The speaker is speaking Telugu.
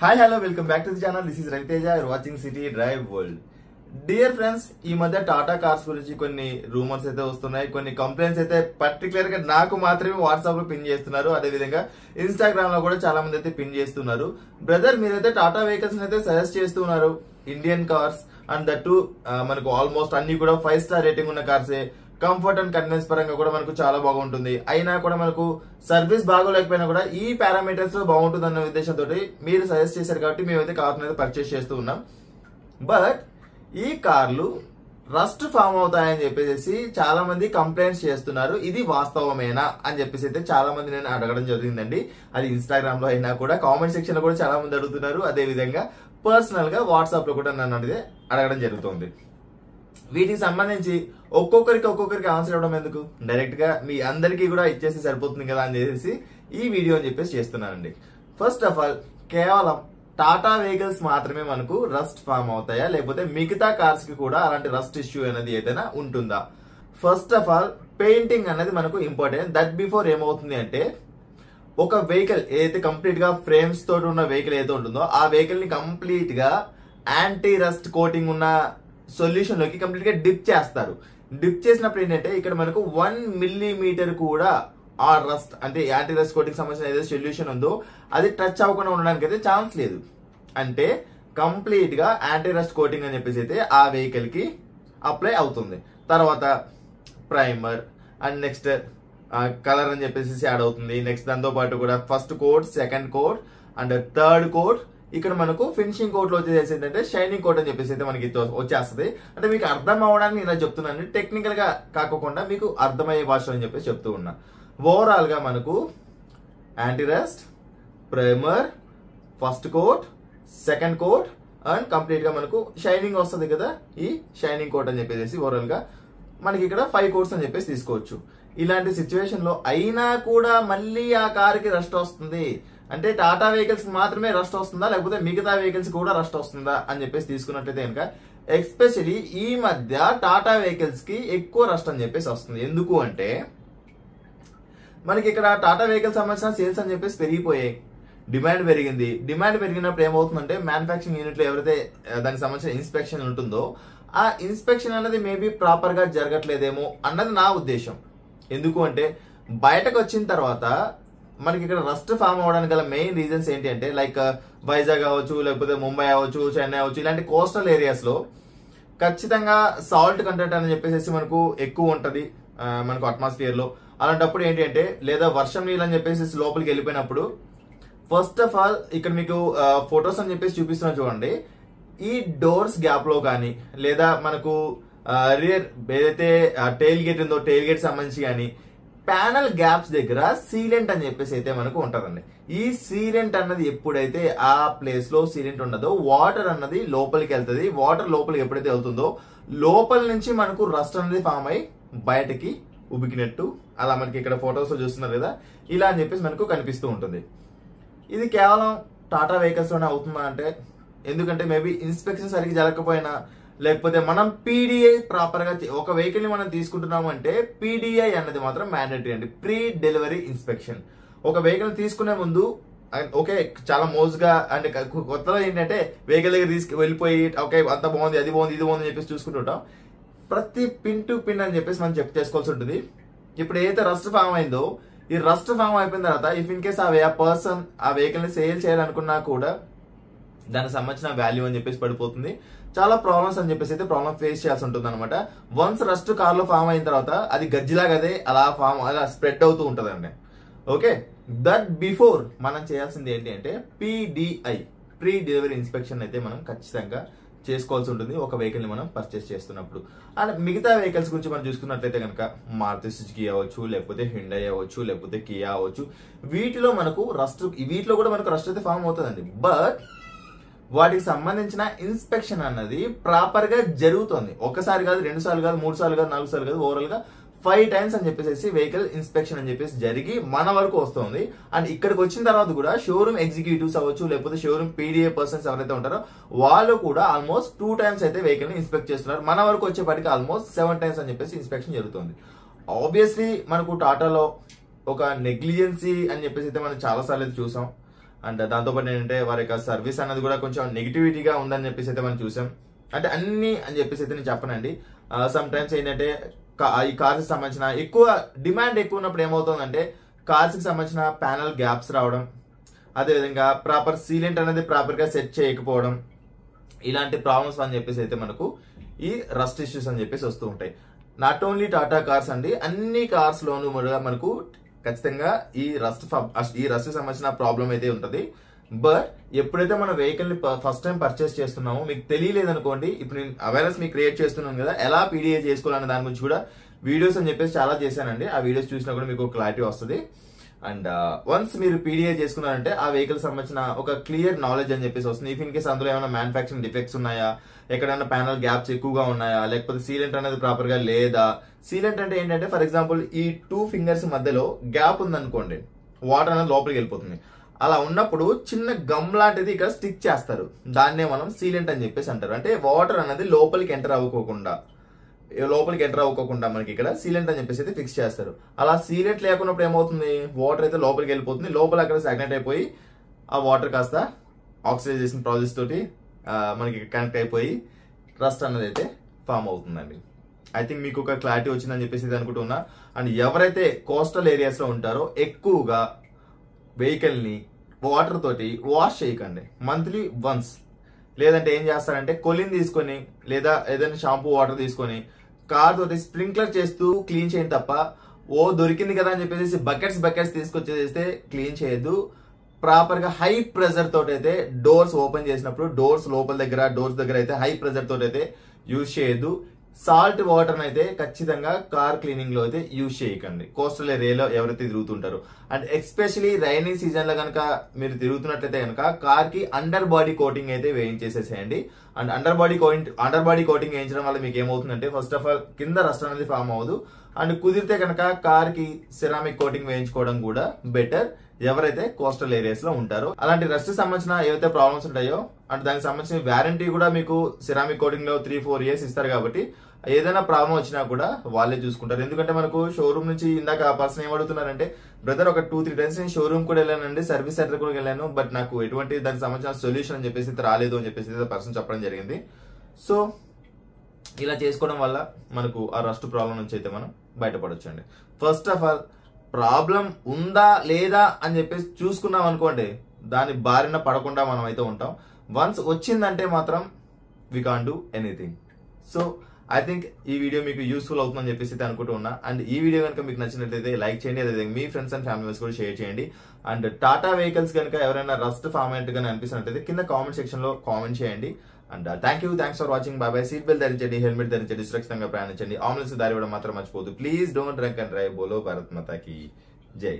Hi hello welcome back to the channel. This is Raviteja. You're watching city drive world. Dear friends, ఈ మధ్య టాటా కార్స్ గురించి కొన్ని రూమర్స్ అయితే వస్తున్నాయి, కొన్ని కంప్లైంట్స్ అయితే పర్టికులర్ గా నాకు మాత్రమే వాట్సాప్ లో పిన్ చేస్తున్నారు, అదే విధంగా ఇన్స్టాగ్రామ్ లో కూడా చాలా మంది అయితే పిన్ చేస్తున్నారు. బ్రదర్, మీరైతే టాటా వెహికల్స్ అయితే సజెస్ట్ చేస్తున్నారు, ఇండియన్ కార్స్ అండ్ దట్ మనకు ఆల్మోస్ట్ అన్ని కూడా 5 స్టార్ రేటింగ్ ఉన్న కార్సే. కంఫర్ట్ అండ్ కన్వీనియన్స్ పరంగా కూడా మనకు చాలా బాగుంటుంది. అయినా కూడా మనకు సర్వీస్ బాగోలేకపోయినా కూడా ఈ పారామీటర్స్ లో బాగుంటుంది అన్న ఉద్దేశంతో మీరు సజెస్ట్ చేశారు కాబట్టి మేమైతే కార్ని అయితే పర్చేస్ చేస్తూ ఉన్నాం. బట్ ఈ కార్లు రస్ట్ ఫామ్ అవుతాయని చెప్పేసి చాలా మంది కంప్లైంట్స్ చేస్తున్నారు. ఇది వాస్తవమేనా అని చెప్పేసి అయితే చాలా మంది నేను అడగడం జరిగిందండి. అది ఇన్స్టాగ్రామ్ లో అయినా కూడా కామెంట్ సెక్షన్ లో కూడా చాలా మంది అడుగుతున్నారు, అదే విధంగా పర్సనల్ గా వాట్సాప్ లో కూడా నన్ను అడగడం జరుగుతుంది. వీటికి సంబంధించి ఒక్కొక్కరికి ఆన్సర్ ఇవ్వడం ఎందుకు, డైరెక్ట్ గా మీ అందరికీ కూడా ఇచ్చేసి సరిపోతుంది కదా అని చెప్పేసి ఈ వీడియో అని చెప్పేసి చేస్తున్నానండి. ఫస్ట్ ఆఫ్ ఆల్, కేవలం టాటా వెహికల్స్ మాత్రమే మనకు రస్ట్ ఫామ్ అవుతాయా, లేకపోతే మిగతా కార్స్ కి కూడా అలాంటి రస్ట్ ఇష్యూ అనేది ఏదైనా ఉంటుందా? ఫస్ట్ ఆఫ్ ఆల్, పెయింటింగ్ అనేది మనకు ఇంపార్టెంట్. దట్ బిఫోర్ ఏమవుతుంది అంటే, ఒక వెహికల్ ఏదైతే కంప్లీట్ గా ఫ్రేమ్స్ తోటి ఉన్న వెహికల్ ఏదైతే ఉంటుందో ఆ వెహికల్ ని కంప్లీట్ గా యాంటీ రస్ట్ కోటింగ్ ఉన్న సొల్యూషన్ లోకి కంప్లీట్ గా డిప్ చేస్తారు. డిప్ చేసినప్పుడు ఏంటంటే ఇక్కడ మనకు 1 మిల్లీమీటర్ కూడా ఆ రస్ట్ అంటే యాంటీ రస్ట్ కోటింగ్ సంబంధించిన ఏదైతే సొల్యూషన్ ఉందో అది టచ్ అవ్వకుండా ఉండడానికి అయితే ఛాన్స్ లేదు. అంటే కంప్లీట్ గా యాంటీ రస్ట్ కోటింగ్ అని చెప్పేసి అయితే ఆ వెహికల్ కి అప్లై అవుతుంది. తర్వాత ప్రైమర్ అండ్ నెక్స్ట్ కలర్ అని చెప్పేసి యాడ్ అవుతుంది. నెక్స్ట్ దాంతో పాటు కూడా first coat, second coat and third coat. ఇక్కడ మనకు ఫినిషింగ్ కోట్ లో వచ్చేసి ఏంటంటే షైనింగ్ కోట్ అని చెప్పేసి అయితే మనకి వచ్చేస్తుంది. అంటే మీకు అర్థం అవ్వడానికి ఇలా చెప్తున్నాను, టెక్నికల్ గా కాకుండా మీకు అర్థమయ్యే భాషలో అని చెప్పేసి చెప్తూ ఉన్నా. ఓవరాల్ గా మనకు anti rust, primer, first coat, second coat and complete గా మనకు షైనింగ్ వస్తుంది కదా, ఈ షైనింగ్ కోట్ అని చెప్పేసి ఓవరాల్ గా మనకి ఇక్కడ 5 కోట్స్ అని చెప్పేసి తీసుకోవచ్చు. ఇలాంటి సిచ్యువేషన్ లో అయినా కూడా మళ్ళీ ఆ కారుకి రస్ట్ వస్తుంది అంటే టాటా వెహికల్స్ కి మాత్రమే రస్ట్ వస్తుందా, లేకపోతే మిగతా వెహికల్స్ కూడా రస్ట్ వస్తుందా అని చెప్పేసి తీసుకున్నట్లయితే కనుక ఎస్పెషలీ ఈ మధ్య టాటా వెహికల్స్ కి ఎక్కువ రస్ట్ అని చెప్పేసి వస్తుంది. ఎందుకు అంటే మనకి ఇక్కడ టాటా వెహికల్స్ సంబంధించిన సేల్స్ అని చెప్పేసి పెరిగిపోయాయి, డిమాండ్ పెరిగింది. డిమాండ్ పెరిగినప్పుడు ఏమవుతుందంటే మ్యానుఫాక్చరింగ్ యూనిట్ లో ఎవరైతే దానికి సంబంధించిన ఇన్స్పెక్షన్ ఉంటుందో ఆ ఇన్స్పెక్షన్ అనేది మేబీ ప్రాపర్ గా జరగట్లేదేమో అన్నది నా ఉద్దేశం. ఎందుకు అంటే బయటకు వచ్చిన తర్వాత మనకి ఇక్కడ రస్ట్ ఫామ్ అవడానికి గల మెయిన్ రీజన్స్ ఏంటి అంటే లైక్ వైజాగ్ అవ్వచ్చు, లేకపోతే ముంబై అవ్వచ్చు, చెన్నై అవ్వచ్చు, ఇలాంటి కోస్టల్ ఏరియాస్ లో ఖచ్చితంగా సాల్ట్ కంటెంట్ అని చెప్పేసి మనకు ఎక్కువ ఉంటది మనకు అట్మాస్ఫియర్ లో. అలాంటప్పుడు ఏంటి అంటే లేదా వర్షం నీళ్ళు అని చెప్పేసి లోపలికి వెళ్ళిపోయినప్పుడు ఫస్ట్ ఆఫ్ ఆల్ ఇక్కడ మీకు ఫొటోస్ అని చెప్పేసి చూపిస్తున్నా చూడండి, ఈ డోర్స్ గ్యాప్ లో కానీ లేదా మనకు రియర్ ఏదైతే టెయిల్ గేట్ ఉందో టెయిల్ గేట్ సంబంధించి కానీ ప్యానల్ గ్యాప్స్ దగ్గర సీలెంట్ అని చెప్పేసి అయితే మనకు ఉంటదండి. ఈ సీలెంట్ అన్నది ఎప్పుడైతే ఆ ప్లేస్ లో సీలెంట్ ఉండదో వాటర్ అన్నది లోపలికి వెళ్తుంది. వాటర్ లోపలికి ఎప్పుడైతే వెళ్తుందో లోపల నుంచి మనకు రస్ట్ అనేది ఫామ్ అయి బయటకి ఉబికినట్టు అలా మనకి ఇక్కడ ఫొటోస్ లో చూస్తున్నారు కదా, ఇలా అని చెప్పేసి మనకు కనిపిస్తూ ఉంటుంది. ఇది కేవలం టాటా వెహికల్స్ లోనే అవుతుందా అంటే, ఎందుకంటే మేబీ ఇన్స్పెక్షన్ సరిగ్గా జరగకపోయినా లేకపోతే మనం పీడిఐ ప్రాపర్ గా ఒక వెహికల్ ని మనం తీసుకుంటున్నాము అంటే పీడిఐ అన్నది మాత్రం మ్యాండేటరీ అండి, ప్రీ డెలివరీ ఇన్స్పెక్షన్. ఒక వెహికల్ తీసుకునే ముందు ఓకే చాలా మోజుగా అంటే కొత్తలో ఏంటంటే వెహికల్ దగ్గర వెళ్ళిపోయి ఓకే అంత బాగుంది, అది బాగుంది, ఇది బాగుంది అని చెప్పేసి చూసుకుంటుంటాం. ప్రతి పిన్ టు పిన్ అని చెప్పేసి మనం చెక్ చేసుకోవాల్సి ఉంటుంది. ఇప్పుడు ఏదైతే రస్ట్ ఫామ్ అయిందో ఈ రస్ట్ ఫామ్ అయిపోయిన తర్వాత ఇఫ్ ఇన్ కేస్ ఆ పర్సన్ ఆ వెహికల్ ని సేల్ చేయాలనుకున్నా కూడా దానికి సంబంధించిన వాల్యూ అని చెప్పేసి పడిపోతుంది. చాలా ప్రాబ్లమ్స్ అని చెప్పేసి అయితే ప్రాబ్లమ్ ఫేస్ చేయాల్సి ఉంటుంది అనమాట. వన్స్ రస్ట్ కార్ లో ఫామ్ అయిన తర్వాత అది గజ్జిలాగా అదే అలా స్ప్రెడ్ అవుతూ ఉంటదండి. ఓకే, దట్ బిఫోర్ మనం చేయాల్సింది ఏంటి అంటే పీడిఐ, ప్రీ డెలివరీ ఇన్స్పెక్షన్ అయితే మనం ఖచ్చితంగా చేసుకోవాల్సి ఉంటుంది ఒక వెహికల్ ని మనం పర్చేస్ చేస్తున్నప్పుడు. అండ్ మిగతా వెహికల్స్ గురించి మనం చూసుకున్నట్లయితే కనుక మారుతి సుజుకి అవ్వచ్చు, లేకపోతే హ్యుండై అవ్వచ్చు, లేకపోతే కియా అవ్వచ్చు, వీటిలో కూడా మనకు రస్ట్ అయితే ఫామ్ అవుతుందండి. బట్ వాటికి సంబంధించిన ఇన్స్పెక్షన్ అన్నది ప్రాపర్ గా జరుగుతుంది. ఒకసారి కాదు, 2 సార్లు కాదు, 3 సార్లు కాదు, 4 సార్లు కాదు, ఓవరాల్ గా 5 టైమ్స్ అని చెప్పేసి వెహికల్ ఇన్స్పెక్షన్ అని చెప్పేసి జరిగి మన వరకు వస్తుంది. అండ్ ఇక్కడికి వచ్చిన తర్వాత కూడా షోరూమ్ ఎగ్జిక్యూటివ్స్ అవ్వచ్చు, లేకపోతే షోరూమ్ పీడిఏ పర్సన్స్ ఎవరైతే ఉంటారో వాళ్ళు కూడా ఆల్మోస్ట్ 2 టైమ్స్ అయితే వెహికల్ ని ఇన్స్పెక్ట్ చేస్తున్నారు. మన వరకు వచ్చేపాటికి ఆల్మోస్ట్ 7 టైమ్స్ అని చెప్పేసి ఇన్స్పెక్షన్ జరుగుతుంది. ఆబ్వియస్లీ మనకు టాటాలో ఒక నెగ్లిజెన్సీ అని చెప్పేసి అయితే మనం చాలా సార్లు అయితే చూసాం. అండ్ దాంతోపాటు ఏంటంటే వారి యొక్క సర్వీస్ అనేది కూడా కొంచెం నెగిటివిటీగా ఉందని చెప్పేసి అయితే మనం చూసాం. అంటే అన్ని అని చెప్పేసి అయితే నేను చెప్పనండి. సమ్ టైమ్స్ ఏంటంటే ఈ కార్స్ కి సంబంధించిన ఎక్కువ డిమాండ్ ఎక్కువ ఉన్నప్పుడు ఏమవుతుందంటే కార్స్ కి సంబంధించిన ప్యానల్ గ్యాప్స్ రావడం, అదేవిధంగా ప్రాపర్ సీలెంట్ అనేది ప్రాపర్ గా సెట్ చేయకపోవడం, ఇలాంటి ప్రాబ్లమ్స్ అని చెప్పేసి అయితే మనకు ఈ రస్ట్ ఇష్యూస్ అని చెప్పేసి వస్తూ ఉంటాయి. నాట్ ఓన్లీ టాటా కార్స్ అండి, అన్ని కార్స్ లోనూ మనకు ఖచ్చితంగా ఈ రస్ట్ సంబంధించిన ప్రాబ్లం అయితే ఉంటుంది. బట్ ఎప్పుడైతే మన వెహికల్ ని ఫస్ట్ టైం పర్చేస్ చేస్తున్నామో మీకు తెలియలేదు అనుకోండి, ఇప్పుడు నేను అవేర్నెస్ మీకు క్రియేట్ చేస్తున్నాను కదా, ఎలా పీడిఏ చేసుకోవాలనే దాని గురించి కూడా వీడియోస్ అని చెప్పేసి చాలా చేశానండి. ఆ వీడియోస్ చూసినా కూడా మీకు క్లారిటీ వస్తుంది. అండ్ వన్స్ మీరు పీడిఏ చేసుకున్నారంటే ఆ వెహికల్ సంబంధించిన ఒక క్లియర్ నాలెడ్జ్ అని చెప్పేసి వస్తుంది. ఇఫ్ ఇన్ కేస్ అందులో ఏమైనా మ్యానుఫాక్చరింగ్ డిఫెక్ట్స్ ఉన్నాయా, ఎక్కడైనా ప్యానల్ గ్యాప్స్ ఎక్కువగా ఉన్నాయా, లేకపోతే సీలెంట్ అనేది ప్రాపర్ గా లేదా. సీలెంట్ అంటే ఏంటంటే ఫర్ ఎగ్జాంపుల్ ఈ 2 ఫింగర్స్ మధ్యలో గ్యాప్ ఉందనుకోండి, వాటర్ అనేది లోపలికి వెళ్ళిపోతుంది. అలా ఉన్నప్పుడు చిన్న గమ్ లాంటిది ఇక్కడ స్టిక్ చేస్తారు, దాన్నే మనం సీలెంట్ అని చెప్పేసి అంటారు. అంటే వాటర్ అనేది లోపలికి ఎంటర్ అవ్వకోకుండా మనకి ఇక్కడ సీలెంట్ అని చెప్పేసి అయితే ఫిక్స్ చేస్తారు. అలా సీలెంట్ లేకున్నప్పుడు ఏమవుతుంది, వాటర్ అయితే లోపలికి వెళ్ళిపోతుంది, లోపల అక్కడ స్టాగ్నెట్ అయిపోయి ఆ వాటర్ కాస్త ఆక్సిడైజేషన్ ప్రాసెస్ తోటి మనకి కనెక్ట్ అయిపోయి రస్ట్ అన్నది అయితే ఫామ్ అవుతుందండి. ఐ థింక్ మీకు ఒక క్లారిటీ వచ్చిందని చెప్పేసి అనుకుంటున్నా. అండ్ ఎవరైతే కోస్టల్ ఏరియాస్ లో ఉంటారో ఎక్కువగా వెహికల్ ని వాటర్ తోటి వాష్ చేయకండి, మంత్లీ వన్స్. లేదంటే ఏం చేస్తారంటే కొలిన్ తీసుకొని లేదా ఏదైనా షాంపూ వాటర్ తీసుకొని కార్ తోటి స్ప్రింక్లర్ చేస్తూ క్లీన్ చేయండి తప్ప దొరికింది కదా అని చెప్పేసి బకెట్స్ తీసుకొచ్చేస్తే క్లీన్ చేయొద్దు. ప్రాపర్ గా హై ప్రెజర్ తోటి అయితే డోర్స్ ఓపెన్ చేసినప్పుడు డోర్స్ దగ్గర అయితే హై ప్రెజర్ తోటి అయితే యూజ్ చేయొద్దు. సాల్ట్ వాటర్ అయితే ఖచ్చితంగా కార్ క్లీనింగ్ లో అయితే యూజ్ చేయకండి, కోస్టల్ ఏరియాలో ఎవరైతే తిరుగుతుంటారో. అండ్ ఎస్పెషలీ రైనీ సీజన్ లో కనుక మీరు తిరుగుతున్నట్లయితే కనుక కార్ కి అండర్ బాడీ కోటింగ్ అయితే వేయించేసేసేయండి. అండ్ అండర్ బాడీ కోటింగ్ వేయించడం వల్ల మీకు ఏమవుతుందంటే ఫస్ట్ ఆఫ్ ఆల్ కింద రస్ట్ అనేది ఫామ్ అవ్వదు. అండ్ కుదిరితే కనుక కార్ కి సిరామిక్ కోటింగ్ వేయించుకోవడం కూడా బెటర్ ఎవరైతే కోస్టల్ ఏరియాస్ లో ఉంటారో. అలాంటి రస్ట్ సంబంధించిన ఏవైతే ప్రాబ్లమ్స్ ఉంటాయో అంటే దానికి సంబంధించిన వారంటీ కూడా మీకు సిరామిక్ కోటింగ్ లో 3-4 years ఇస్తారు. కాబట్టి ఏదైనా ప్రాబ్లం వచ్చినా కూడా వాళ్ళే చూసుకుంటారు. ఎందుకంటే మనకు షోరూమ్ నుంచి ఇందాక ఆ పర్సన్ ఏమడుగుతున్నారంటే బ్రదర్ ఒక 2-3 times నేను షోరూమ్ కూడా వెళ్ళానండి, సర్వీస్ సెంటర్ కూడా వెళ్ళాను, బట్ నాకు ఎటువంటి దానికి సంబంధించిన సొల్యూషన్ అని చెప్పేసి రాలేదు అని చెప్పేసి పర్సన్ చెప్పడం జరిగింది. సో ఇలా చేసుకోవడం వల్ల మనకు ఆ రస్ట్ ప్రాబ్లం నుంచి అయితే మనం బయటపడొచ్చండి. ఫస్ట్ ఆఫ్ ఆల్ ప్రాబ్లం ఉందా లేదా అని చెప్పేసి చూసుకున్నాం అనుకోండి, దాని బారిన పడకుండా మనం అయితే ఉంటాం. వన్స్ వచ్చిందంటే మాత్రం we can't do anything. So I think ఈ వీడియో మీకు యూస్ఫుల్ అవుతుందని చెప్పేసి అయితే అనుకుంటున్నా. అండ్ ఈ వీడియో కనుక మీకు నచ్చినట్లయితే లైక్ చేయండి, అదేవిధంగా మీ ఫ్రెండ్స్ అండ్ ఫ్యామిలీ మెంబర్స్ కూడా షేర్ చేయండి. అండ్ టాటా వెహికల్స్ కనుక ఎవరైనా రస్ట్ ఫామ్ అయినట్టుగా అనిపిస్తున్నట్లయితే కింద కామెంట్ సెక్షన్ లో కామెంట్ చేయండి. And thanks for watching. Bye. Seat belt ధరించండి, హెల్మెట్ ధరించండి, సురక్షితంగా ప్రయాణించండి, ఆంబులెన్స్ దారి ఇవ్వడం మాత్రం మర్చిపోదు. Please don't drink and drive. బోలో భారత్ మాతా కీ జై.